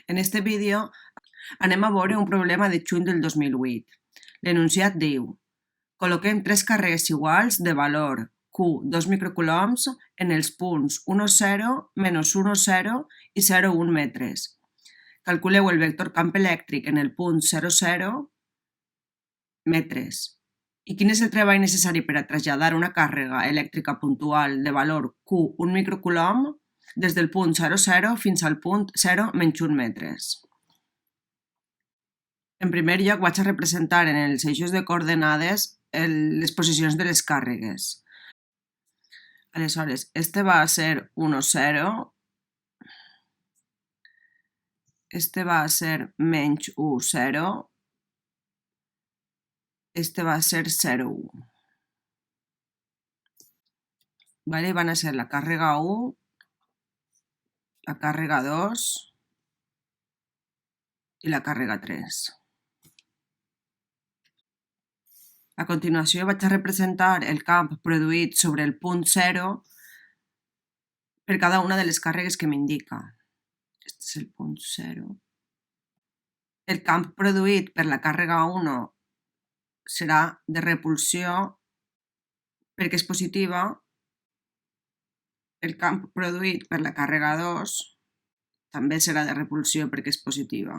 En este vídeo anem a veure un problema de juny del 2008. L'enunciat diu: col·loquem tres càrregues iguals de valor Q 2 microcoulombs en els punts 1, 0, menys 1, 0 i 0, 1 metres. Calculeu el vector camp elèctric en el punt 0, 0 metres. I quin és el treball necessari per a traslladar una càrrega elèctrica puntual de valor Q 1 microcoulomb des del punt 0, 0 fins al punt 0 menys 1 metres. En primer lloc vaig a representar en els eixos de coordenades les posicions de les càrregues. Aleshores, este va a ser 1, 0, este va a ser menys 1, 0, este va a ser 0, 1. Vale, van a ser la càrrega 1, la càrrega 2 i la càrrega 3. A continuació vaig a representar el camp produït sobre el punt 0 per cada una de les càrregues que m'indica. Este és el punt 0. El camp produït per la càrrega 1 serà de repulsió perquè és positiva. El camp produït per la càrrega 2 també serà de repulsió perquè és positiva.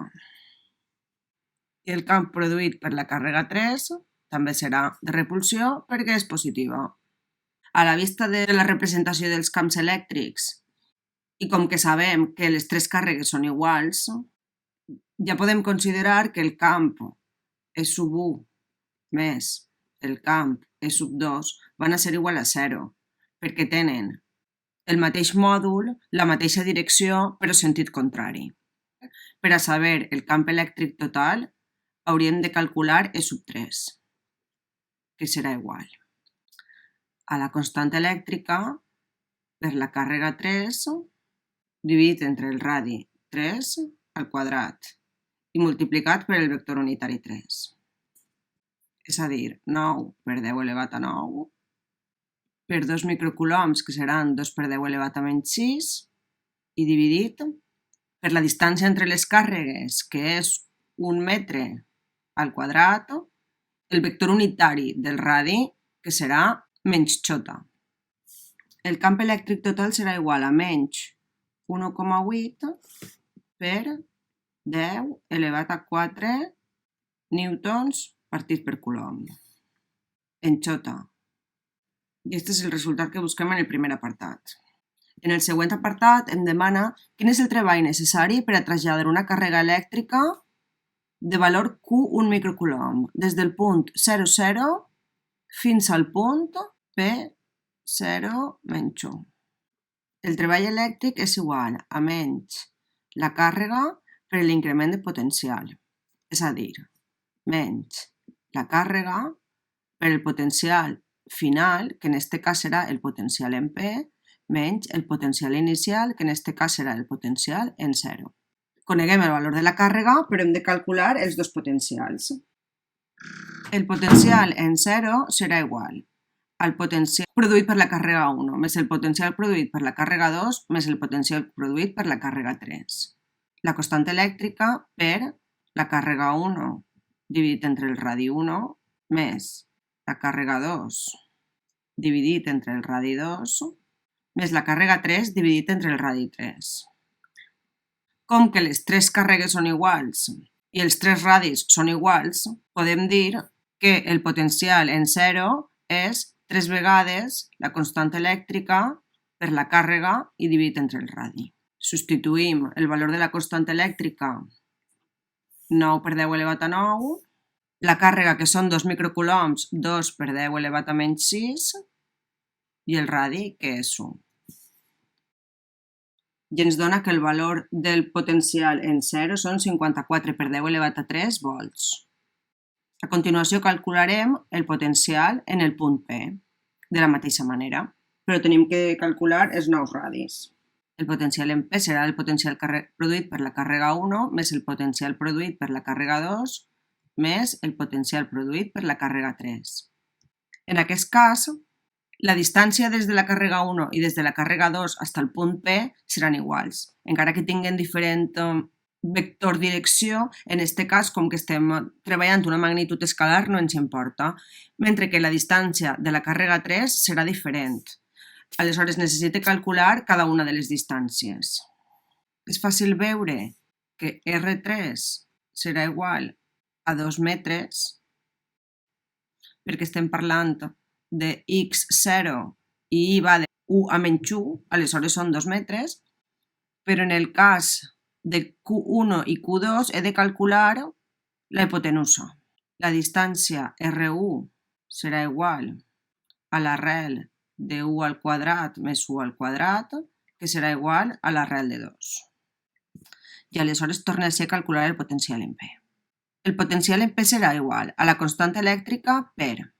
I el camp produït per la càrrega 3 també serà de repulsió perquè és positiva. A la vista de la representació dels camps elèctrics, i com que sabem que les tres càrregues són iguals, ja podem considerar que el camp E sub 1 més el camp E sub 2 van a ser igual a 0, perquè tenen el mateix mòdul, la mateixa direcció, però sentit contrari. Per a saber el camp elèctric total, hauríem de calcular E sub 3, que serà igual a la constant elèctrica per la càrrega 3 dividit entre el radi 3 al quadrat i multiplicat per el vector unitari 3. És a dir, 9 per 10 elevat a 9 per 2 microcoulombs, que seran 2 per 10 elevat a menys 6, i dividit per la distància entre les càrregues, que és 1 metre al quadrat, el vector unitari del radi, que serà menys xota. El camp elèctric total serà igual a menys 1,8 per 10 elevat a 4 newtons partit per coulomb en xota. I aquest és el resultat que busquem en el primer apartat. En el següent apartat em demana quin és el treball necessari per a traslladar una càrrega elèctrica de valor Q 1 microcoulomb des del punt 0, 0 fins al punt P 0 menys 1. El treball elèctric és igual a menys la càrrega per l'increment de potencial, és a dir, menys la càrrega per el potencial final, que en aquest cas serà el potencial en P, menys el potencial inicial, que en aquest cas serà el potencial en 0. Coneguem el valor de la càrrega, però hem de calcular els dos potencials. El potencial en 0 serà igual al potencial produït per la càrrega 1 més el potencial produït per la càrrega 2 més el potencial produït per la càrrega 3. La constant elèctrica per la càrrega 1 dividit entre el radi 1 més la càrrega 2 dividit entre el radi 2 més la càrrega 3 dividit entre el radi 3. Com que les tres càrregues són iguals i els tres radis són iguals, podem dir que el potencial en 0 és 3 vegades la constant elèctrica per la càrrega i dividit entre el radi. Substituïm el valor de la constant elèctrica, 9 per 10 elevat a 9, la càrrega, que són 2 microcoulombs, 2 per 10 elevat a menys 6, i el radi, que és 1. I ens dona que el valor del potencial en 0 són 54 per 10 elevat a 3 volts. A continuació calcularem el potencial en el punt P, de la mateixa manera, però tenim que calcular els nous radis. El potencial en P serà el potencial produït per la càrrega 1 més el potencial produït per la càrrega 2 més el potencial produït per la càrrega 3. En aquest cas, la distància des de la càrrega 1 i des de la càrrega 2 fins al punt P seran iguals, encara que tinguin diferent vector direcció, en aquest cas, com que estem treballant una magnitud escalar, no ens importa, mentre que la distància de la càrrega 3 serà diferent. Aleshores, necessite calcular cada una de les distàncies. És fàcil veure que R3 serà igual a 2 metres, perquè estem parlant de x0 i i va de 1 a menys 1, aleshores són 2 metres, però en el cas de Q1 i Q2 he de calcular la hipotenusa. La distància R1 serà igual a l'arrel de 1 al quadrat més 1 al quadrat, que serà igual a l'arrel de 2. I aleshores torna a ser calcular el potencial en P. El potencial en P serà igual a la constant elèctrica per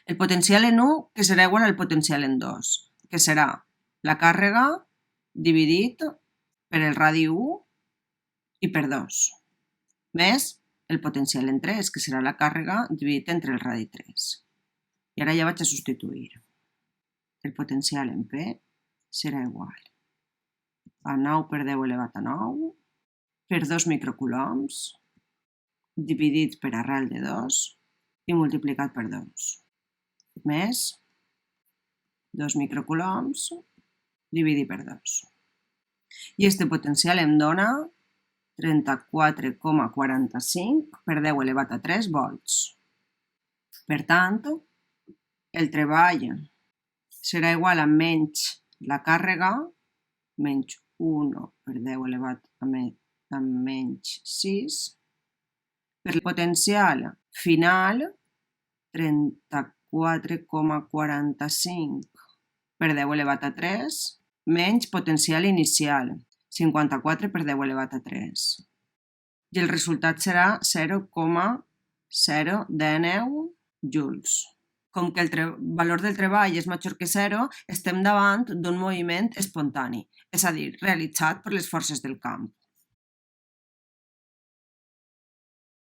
el potencial en 1, que serà igual al potencial en 2, que serà la càrrega dividit per el radi 1 i per 2, més el potencial en 3, que serà la càrrega dividit entre el radi 3. I ara ja vaig a substituir. El potencial en P serà igual a 9 per 10 elevat a 9 per 2 microcoulombs dividit per arrel de 2 i multiplicat per 2, més 2 microcoulombs dividit per 2. I este potencial em dona 34,45 per 10 elevat a 3 volts. Per tant, el treball serà igual a menys la càrrega, menys 1 per 10 elevat a menys 6, per el potencial final, 34,45 per 10 elevat a 3, menys potencial inicial, 54 per 10 elevat a 3. I el resultat serà 0,019 joules. Com que el valor del treball és major que 0, estem davant d'un moviment espontani, és a dir, realitzat per les forces del camp.